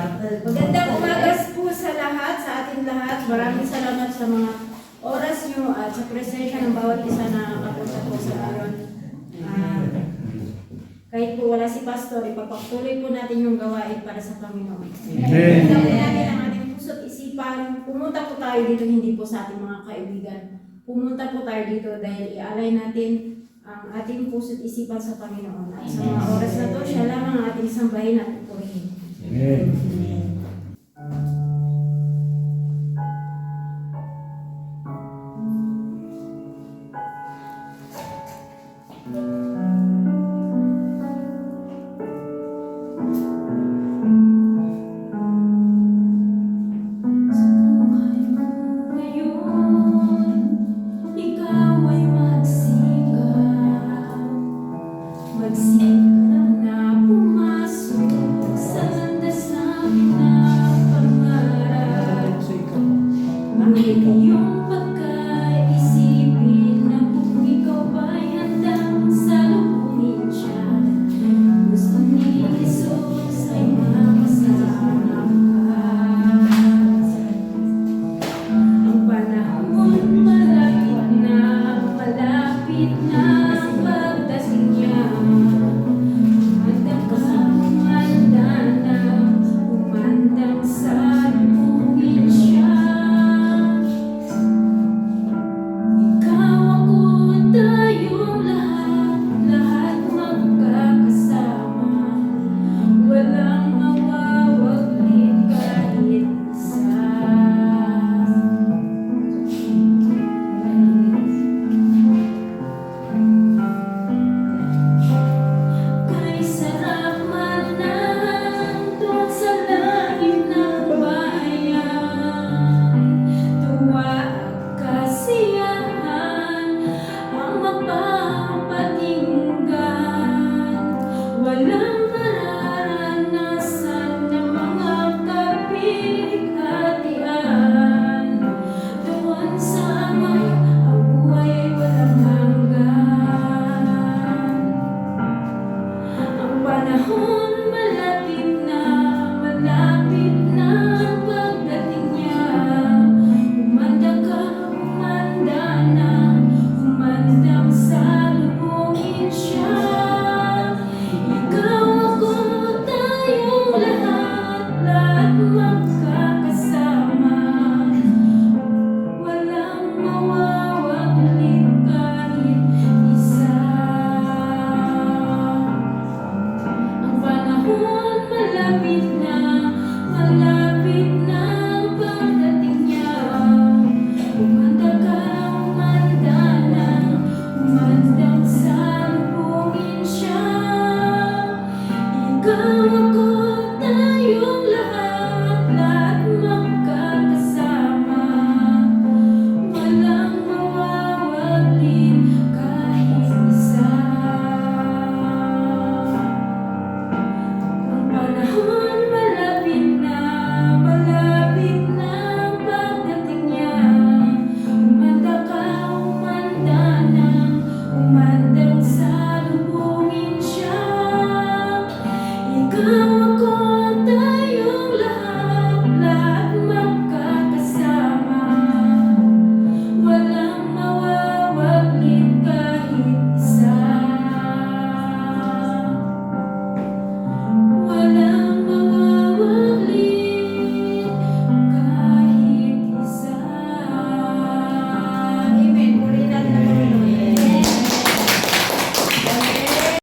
Magandang umagas po sa lahat, sa ating lahat. Maraming salamat sa mga oras nyo at sa presensya ng bawat isa na nakapunta po sa aron. Kahit po wala si Pastor, ipapatuloy po natin yung gawain para sa Panginoon. Amen. Natin ang ating puso't isipan. Pumunta po tayo dito, hindi po sa ating mga kaibigan. Pumunta po tayo dito dahil ialay natin ang ating puso't isipan sa Panginoon. At sa mga oras na to, siya lamang ang ating sambahin at pupurihin. Amen. Yung pagkaisipin na kung ikaw ba'y handang salubungin siya, gusto ni Jesus ay makasama ka. Ang panahon malapit na ang pagdating niya. Humandang ka, humandang salubungin siya. Walang mararanasan ng mga kapighatian. Doon sa Ama, ang buhay ay walang hanggan. Ang panahon malapit na ang pagdating niya. Humanda ka, humanda na, humandang salubungin siya. Ikaw, ako, tayong lahat magkakasama. Walang mawawaglit kahit isa. Ang panahon malapit na ang pagdating niya. Humanda ka, humanda na, humandang salubungin siya. Ikaw, ako, tayong lahat magkakasama. Walang mawawaglit kahit isa. Ang panahon malapit na ang pagdating niya. Humanda ka, humanda na, humandang salubungin siya. Ikaw,